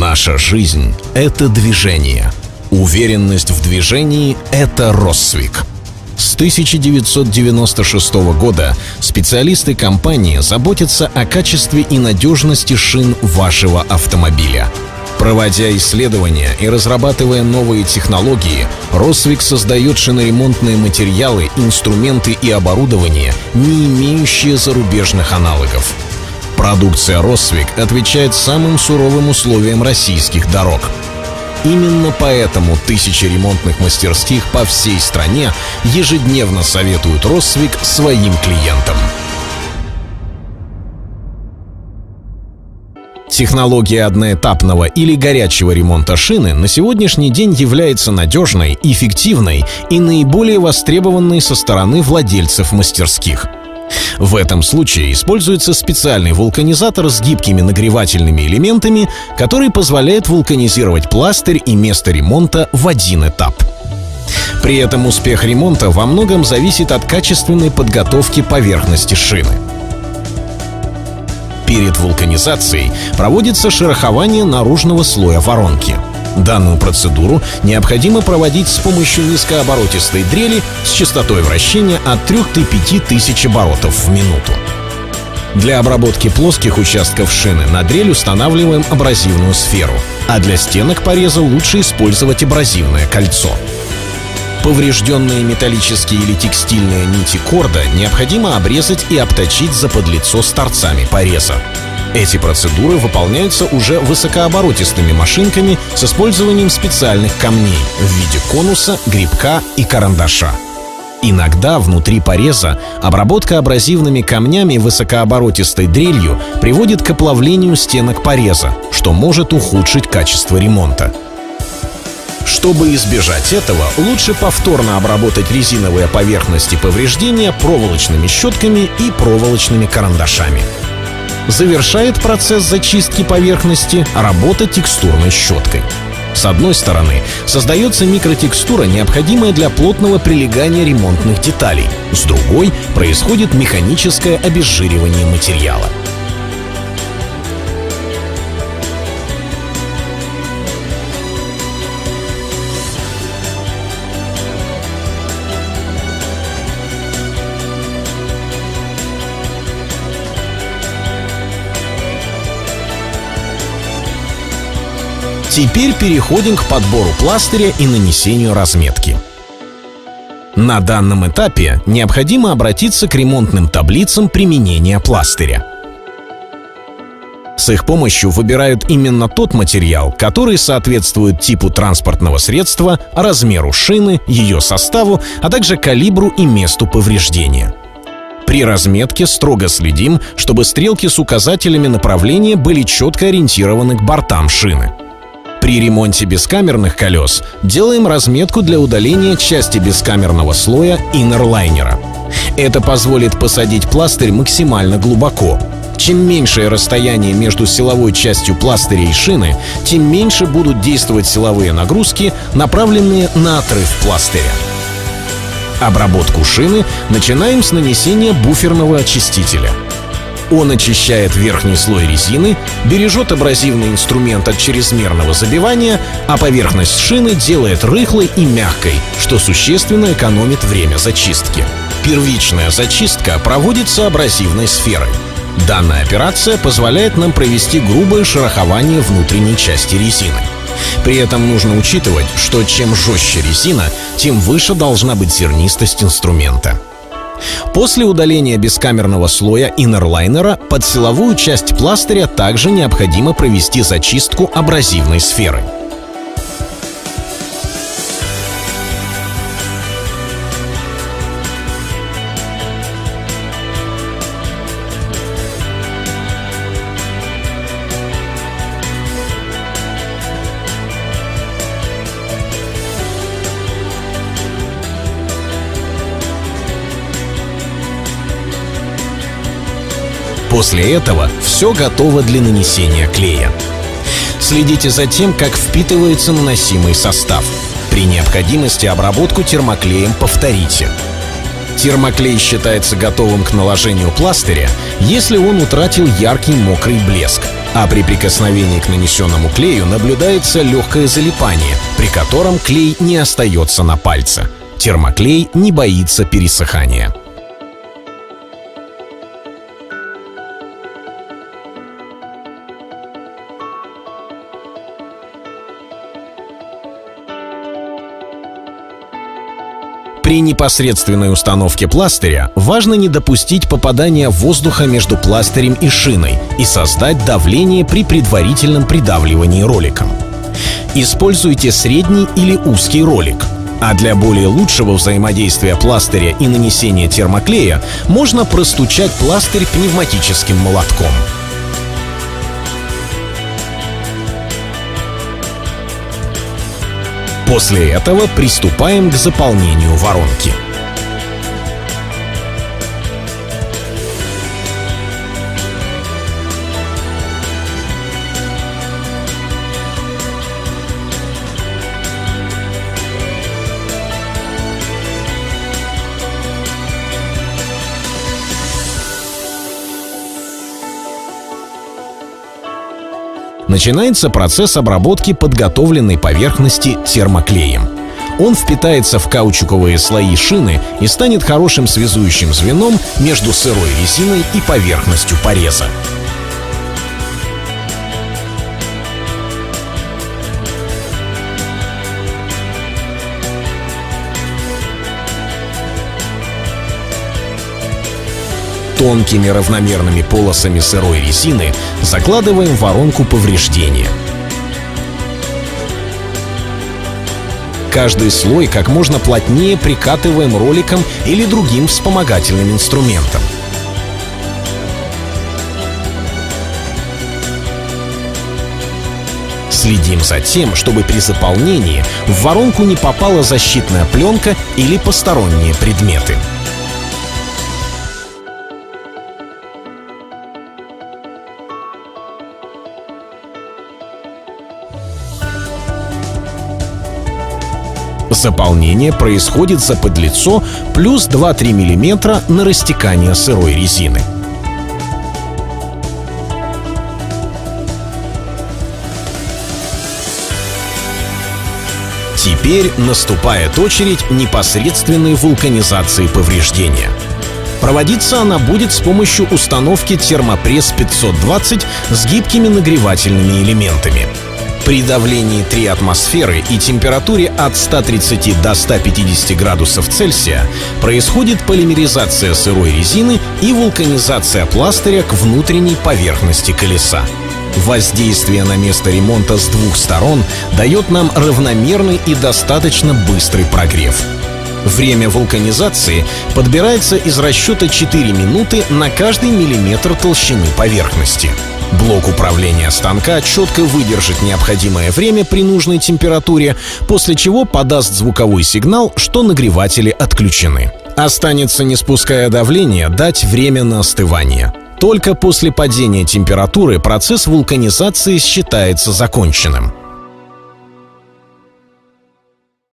Наша жизнь — это движение. Уверенность в движении — это Россвик. С 1996 года специалисты компании заботятся о качестве и надежности шин вашего автомобиля. Проводя исследования и разрабатывая новые технологии, Россвик создает шиноремонтные материалы, инструменты и оборудование, не имеющие зарубежных аналогов. Продукция Россвик отвечает самым суровым условиям российских дорог. Именно поэтому тысячи ремонтных мастерских по всей стране ежедневно советуют Россвик своим клиентам. Технология одноэтапного или горячего ремонта шины на сегодняшний день является надежной, эффективной и наиболее востребованной со стороны владельцев мастерских. В этом случае используется специальный вулканизатор с гибкими нагревательными элементами, который позволяет вулканизировать пластырь и место ремонта в один этап. При этом успех ремонта во многом зависит от качественной подготовки поверхности шины. Перед вулканизацией проводится шерохование наружного слоя воронки. Данную процедуру необходимо проводить с помощью низкооборотистой дрели с частотой вращения от 3 до 5 тысяч оборотов в минуту. Для обработки плоских участков шины на дрель устанавливаем абразивную сферу, а для стенок пореза лучше использовать абразивное кольцо. Поврежденные металлические или текстильные нити корда необходимо обрезать и обточить заподлицо с торцами пореза. Эти процедуры выполняются уже высокооборотистыми машинками с использованием специальных камней в виде конуса, грибка и карандаша. Иногда внутри пореза обработка абразивными камнями высокооборотистой дрелью приводит к оплавлению стенок пореза, что может ухудшить качество ремонта. Чтобы избежать этого, лучше повторно обработать резиновые поверхности повреждения проволочными щетками и проволочными карандашами. Завершает процесс зачистки поверхности работа текстурной щеткой. С одной стороны, создается микротекстура, необходимая для плотного прилегания ремонтных деталей. С другой, происходит механическое обезжиривание материала. Теперь переходим к подбору пластыря и нанесению разметки. На данном этапе необходимо обратиться к ремонтным таблицам применения пластыря. С их помощью выбирают именно тот материал, который соответствует типу транспортного средства, размеру шины, ее составу, а также калибру и месту повреждения. При разметке строго следим, чтобы стрелки с указателями направления были четко ориентированы к бортам шины. При ремонте бескамерных колес делаем разметку для удаления части бескамерного слоя иннерлайнера. Это позволит посадить пластырь максимально глубоко. Чем меньшее расстояние между силовой частью пластыря и шины, тем меньше будут действовать силовые нагрузки, направленные на отрыв пластыря. Обработку шины начинаем с нанесения буферного очистителя. Он очищает верхний слой резины, бережет абразивный инструмент от чрезмерного забивания, а поверхность шины делает рыхлой и мягкой, что существенно экономит время зачистки. Первичная зачистка проводится абразивной сферой. Данная операция позволяет нам провести грубое шерохование внутренней части резины. При этом нужно учитывать, что чем жестче резина, тем выше должна быть зернистость инструмента. После удаления бескамерного слоя иннерлайнера под силовую часть пластыря также необходимо провести зачистку абразивной сферы. После этого все готово для нанесения клея. Следите за тем, как впитывается наносимый состав. При необходимости обработку термоклеем повторите. Термоклей считается готовым к наложению пластыря, если он утратил яркий мокрый блеск. А при прикосновении к нанесенному клею наблюдается легкое залипание, при котором клей не остается на пальце. Термоклей не боится пересыхания. При непосредственной установке пластыря важно не допустить попадания воздуха между пластырем и шиной и создать давление при предварительном придавливании роликом. Используйте средний или узкий ролик. А для более лучшего взаимодействия пластыря и нанесения термоклея можно простучать пластырь пневматическим молотком. После этого приступаем к заполнению воронки. Начинается процесс обработки подготовленной поверхности термоклеем. Он впитается в каучуковые слои шины и станет хорошим связующим звеном между сырой резиной и поверхностью пореза. Тонкими равномерными полосами сырой резины закладываем воронку повреждения. Каждый слой как можно плотнее прикатываем роликом или другим вспомогательным инструментом. Следим за тем, чтобы при заполнении в воронку не попала защитная пленка или посторонние предметы. Заполнение происходит за подлицо плюс 2-3 мм на растекание сырой резины. Теперь наступает очередь непосредственной вулканизации повреждения. Проводиться она будет с помощью установки термопресс 520 с гибкими нагревательными элементами. При давлении 3 атмосферы и температуре от 130 до 150 градусов Цельсия происходит полимеризация сырой резины и вулканизация пластыря к внутренней поверхности колеса. Воздействие на место ремонта с двух сторон дает нам равномерный и достаточно быстрый прогрев. Время вулканизации подбирается из расчета 4 минуты на каждый миллиметр толщины поверхности. Блок управления станка четко выдержит необходимое время при нужной температуре, после чего подаст звуковой сигнал, что нагреватели отключены. Останется, не спуская давления, дать время на остывание. Только после падения температуры процесс вулканизации считается законченным.